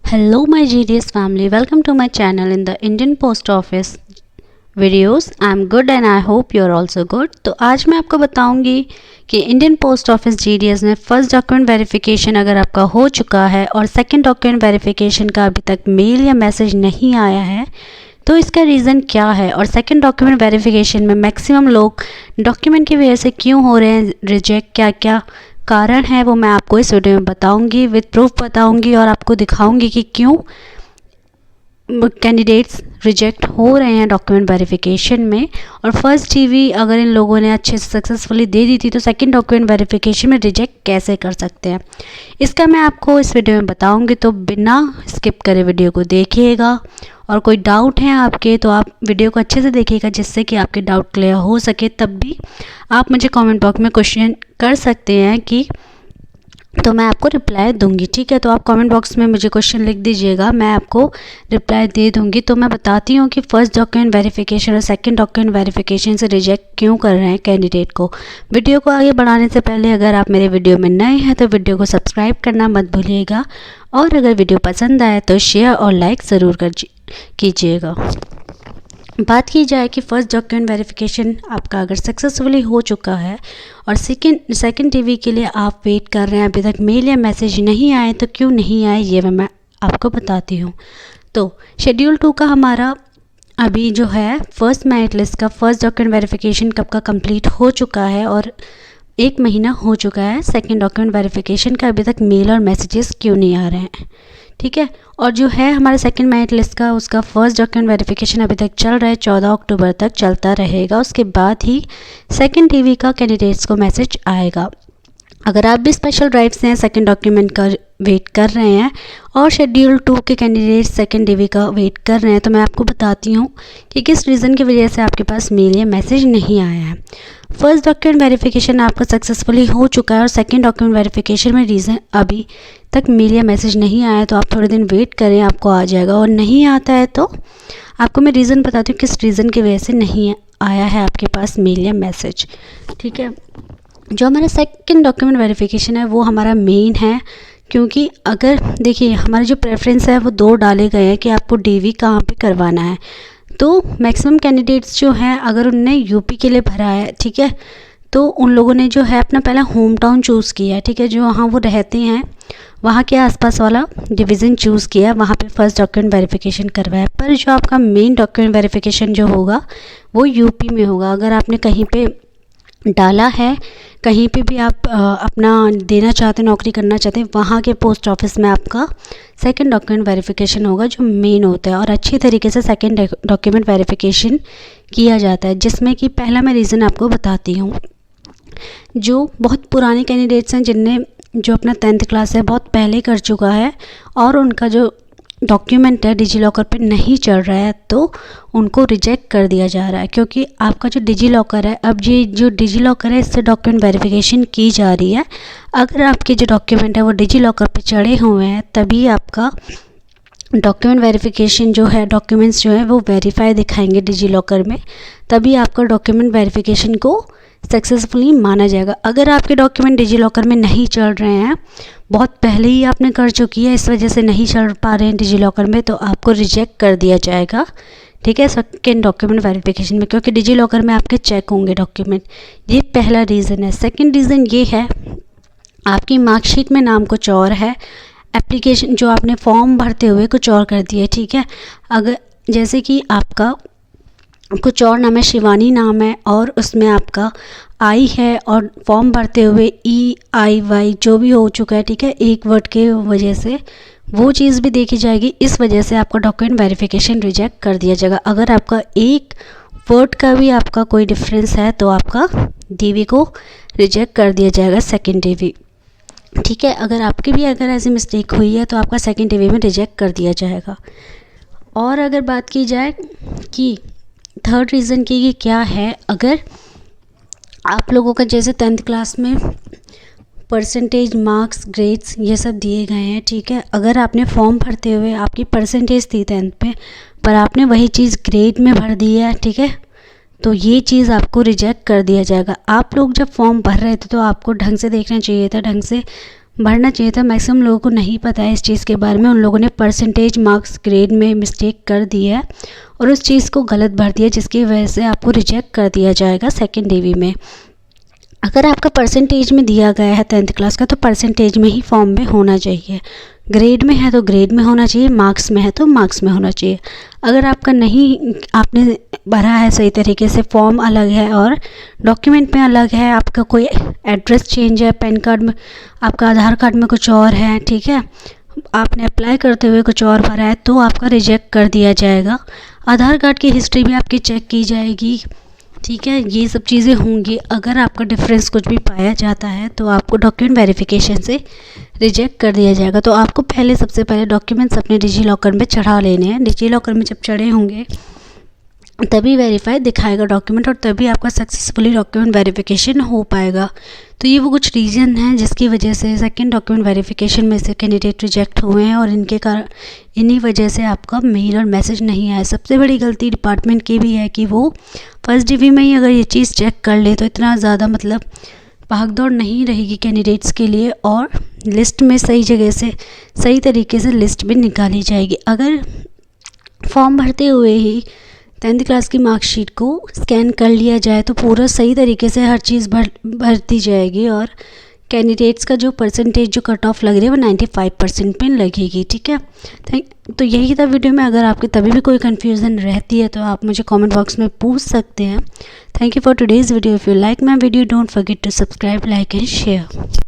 Hello my GDS family, welcome to my channel in the Indian Post Office videos. I'm good and I hope you're also good. तो आज मैं आपको बताऊंगी कि Indian post office GDS में first document verification अगर आपका हो चुका है और सेकंड डॉक्यूमेंट वेरिफिकेशन का अभी तक मेल या मैसेज नहीं आया है तो इसका रीज़न क्या है और सेकंड डॉक्यूमेंट वेरिफिकेशन में मैक्सिमम लोग डॉक्यूमेंट की वजह से क्यों हो रहे हैं रिजेक्ट, क्या क्या कारण है वो मैं आपको इस वीडियो में बताऊंगी, विद प्रूफ बताऊंगी और आपको दिखाऊंगी कि क्यों कैंडिडेट्स रिजेक्ट हो रहे हैं डॉक्यूमेंट वेरिफिकेशन में। और फर्स्ट टीवी अगर इन लोगों ने अच्छे से सक्सेसफुली दे दी थी तो सेकंड डॉक्यूमेंट वेरिफिकेशन में रिजेक्ट कैसे कर सकते हैं, इसका मैं आपको इस वीडियो में बताऊंगी। तो बिना स्किप करे वीडियो को देखिएगा और कोई डाउट है आपके तो आप वीडियो को अच्छे से देखिएगा जिससे कि आपके डाउट क्लियर हो सके। तब भी आप मुझे कमेंट बॉक्स में क्वेश्चन कर सकते हैं कि तो मैं आपको रिप्लाई दूंगी, ठीक है। तो आप कमेंट बॉक्स में मुझे क्वेश्चन लिख दीजिएगा, मैं आपको रिप्लाई दे दूंगी। तो मैं बताती हूँ कि फर्स्ट डॉक्यूमेंट वेरिफिकेशन और सेकंड डॉक्यूमेंट वेरिफिकेशन से रिजेक्ट क्यों कर रहे हैं कैंडिडेट को। वीडियो को आगे बढ़ाने से पहले अगर आप मेरे वीडियो में नए हैं तो वीडियो को सब्सक्राइब करना मत भूलिएगा और अगर वीडियो पसंद आए तो शेयर और लाइक ज़रूर कीजिएगा। बात की जाए कि फ़र्स्ट डॉक्यूमेंट वेरिफिकेशन आपका अगर सक्सेसफुली हो चुका है और सेकंड टीवी के लिए आप वेट कर रहे हैं, अभी तक मेल या मैसेज नहीं आए तो क्यों नहीं आए ये मैं आपको बताती हूँ। तो शेड्यूल 2 का हमारा अभी जो है फर्स्ट मेरिट लिस्ट का फर्स्ट डॉक्यूमेंट वेरिफिकेशन कब का कंप्लीट हो चुका है और 1 महीना हो चुका है। सेकंड डॉक्यूमेंट वेरिफिकेशन का अभी तक मेल और मैसेजेस क्यों नहीं आ रहे हैं, ठीक है। और जो है हमारे सेकंड मेरिट लिस्ट का उसका फर्स्ट डॉक्यूमेंट वेरिफिकेशन अभी तक चल रहा है, 14 अक्टूबर तक चलता रहेगा। उसके बाद ही सेकंड टीवी का कैंडिडेट्स को मैसेज आएगा। अगर आप भी स्पेशल ड्राइव से हैं, सेकंड डॉक्यूमेंट का वेट कर रहे हैं और शेड्यूल 2 के कैंडिडेट्स सेकंड टीवी का वेट कर रहे हैं तो मैं आपको बताती हूँ कि किस रीज़न की वजह से आपके पास मेल या मैसेज नहीं आया है। फर्स्ट डॉक्यूमेंट वेरिफिकेशन आपका सक्सेसफुली हो चुका है और सेकंड डॉक्यूमेंट वेरिफिकेशन में रीज़न अभी तक मेल या मैसेज नहीं आया तो आप थोड़े दिन वेट करें, आपको आ जाएगा। और नहीं आता है तो आपको मैं रीज़न बताती हूँ किस रीज़न की वजह से नहीं आया है आपके पास मेल या मैसेज, ठीक है। जो हमारा सेकंड डॉक्यूमेंट वेरिफिकेशन है वो हमारा मेन है, क्योंकि अगर देखिए हमारे जो प्रेफरेंस है वो 2 डाले गए हैं कि आपको डीवी कहाँ पे करवाना है। तो मैक्सिमम कैंडिडेट्स जो हैं अगर उनने यूपी के लिए भरा है, ठीक है, तो उन लोगों ने जो है अपना पहला होम टाउन चूज़ किया है, ठीक है, जो वहाँ वो रहते हैं वहाँ के आसपास वाला डिवीज़न चूज़ किया, वहाँ पे फर्स्ट डॉक्यूमेंट वेरिफिकेशन करवाया। पर जो आपका मेन डॉक्यूमेंट वेरिफिकेशन जो होगा वो यूपी में होगा। अगर आपने कहीं पे डाला है, कहीं पे भी आप अपना देना चाहते हैं, नौकरी करना चाहते हैं, वहाँ के पोस्ट ऑफिस में आपका सेकंड डॉक्यूमेंट वेरिफिकेशन होगा जो मेन होता है। और अच्छी तरीके से सेकंड डॉक्यूमेंट वेरिफिकेशन किया जाता है, जिसमें कि पहला मैं रीज़न आपको बताती हूँ। जो बहुत पुराने कैंडिडेट्स हैं जिनने जो अपना 10th क्लास है बहुत पहले कर चुका है और उनका जो डॉक्यूमेंट है डिजी लॉकर पे नहीं चल रहा है तो उनको रिजेक्ट कर दिया जा रहा है, क्योंकि आपका जो डिजी लॉकर है, अब ये जो डिजी लॉकर है इससे डॉक्यूमेंट वेरिफिकेशन की जा रही है। अगर आपके जो डॉक्यूमेंट है वो डिजी लॉकर पे चढ़े हुए हैं तभी आपका डॉक्यूमेंट वेरिफिकेशन जो है, डॉक्यूमेंट्स जो है वो वेरीफाई दिखाएंगे डिजी लॉकर में, तभी आपका डॉक्यूमेंट वेरिफिकेशन को सक्सेसफुली माना जाएगा। अगर आपके डॉक्यूमेंट डिजी लॉकर में नहीं चल रहे हैं, बहुत पहले ही आपने कर चुकी है, इस वजह से नहीं चल पा रहे हैं डिजी लॉकर में, तो आपको रिजेक्ट कर दिया जाएगा, ठीक है, सेकंड डॉक्यूमेंट वेरिफिकेशन में, क्योंकि डिजी लॉकर में आपके चेक होंगे डॉक्यूमेंट। ये पहला रीज़न है। सेकंड रीज़न ये है आपकी मार्कशीट में नाम कुछ और है, एप्लीकेशन जो आपने फॉर्म भरते हुए कुछ और कर दिया, ठीक है। अगर जैसे कि आपका कुछ और नाम है, शिवानी नाम है और उसमें आपका आई है और फॉर्म भरते हुए EIY जो भी हो चुका है, ठीक है, एक वर्ड के वजह से वो चीज़ भी देखी जाएगी। इस वजह से आपका डॉक्यूमेंट वेरिफिकेशन रिजेक्ट कर दिया जाएगा। अगर आपका एक वर्ड का भी आपका कोई डिफरेंस है तो आपका डीवी को रिजेक्ट कर दिया जाएगा, सेकेंड डीवी, ठीक है। अगर आपकी भी अगर ऐसी मिस्टेक हुई है तो आपका सेकेंड डीवी में रिजेक्ट कर दिया जाएगा। और अगर बात की जाए कि थर्ड रीज़न की ये क्या है, अगर आप लोगों का जैसे 10th क्लास में परसेंटेज, मार्क्स, ग्रेड्स ये सब दिए गए हैं, ठीक है, अगर आपने फॉर्म भरते हुए आपकी परसेंटेज थी 10th पे पर आपने वही चीज़ ग्रेड में भर दी है, ठीक है, तो ये चीज़ आपको रिजेक्ट कर दिया जाएगा। आप लोग जब फॉर्म भर रहे थे तो आपको ढंग से देखना चाहिए था, ढंग से भरना चाहिए था। मैक्सिमम लोगों को नहीं पता है इस चीज़ के बारे में, उन लोगों ने परसेंटेज मार्क्स ग्रेड में मिस्टेक कर दी है और उस चीज़ को गलत भर दिया, जिसकी वजह से आपको रिजेक्ट कर दिया जाएगा सेकेंड DV में। अगर आपका परसेंटेज में दिया गया है 10th क्लास का तो परसेंटेज में ही फॉर्म में होना चाहिए, ग्रेड में है तो ग्रेड में होना चाहिए, मार्क्स में है तो मार्क्स में होना चाहिए। अगर आपका नहीं, आपने भरा है सही तरीके से, फॉर्म अलग है और डॉक्यूमेंट में अलग है, आपका कोई एड्रेस चेंज है, पैन कार्ड में, आपका आधार कार्ड में कुछ और है, ठीक है, आपने अप्लाई करते हुए कुछ और भरा है, तो आपका रिजेक्ट कर दिया जाएगा। आधार कार्ड की हिस्ट्री भी आपकी चेक की जाएगी, ठीक है, ये सब चीज़ें होंगी। अगर आपका डिफरेंस कुछ भी पाया जाता है तो आपको डॉक्यूमेंट वेरिफिकेशन से रिजेक्ट कर दिया जाएगा। तो आपको पहले, सबसे पहले डॉक्यूमेंट्स अपने डिजी लॉकर में चढ़ा लेने हैं। डिजी लॉकर में जब चढ़े होंगे तभी वेरीफाई दिखाएगा डॉक्यूमेंट और तभी आपका सक्सेसफुली डॉक्यूमेंट वेरिफिकेशन हो पाएगा। तो ये वो कुछ रीज़न हैं जिसकी वजह से सेकंड डॉक्यूमेंट वेरिफिकेशन में से कैंडिडेट रिजेक्ट हुए हैं और इनके कारण, इन्हीं वजह से आपका मेल और मैसेज नहीं आया। सबसे बड़ी गलती डिपार्टमेंट की भी है कि वो फर्स्ट DV में ही अगर ये चीज़ चेक कर ले तो इतना ज़्यादा मतलब भागदौड़ नहीं रहेगी कैंडिडेट्स के लिए और लिस्ट में सही जगह से, सही तरीके से लिस्ट भी निकाली जाएगी। अगर फॉर्म भरते हुए ही 10th क्लास की मार्कशीट को स्कैन कर लिया जाए तो पूरा सही तरीके से हर चीज़ भर दी जाएगी और कैंडिडेट्स का जो परसेंटेज, जो कट ऑफ लग रही है वो 95% पे लगेगी, ठीक है। तो यही था वीडियो में। अगर आपके तभी भी कोई कन्फ्यूज़न रहती है तो आप मुझे कमेंट बॉक्स में पूछ सकते हैं। Thank you for today's video. If you like my video don't forget to subscribe, like and share.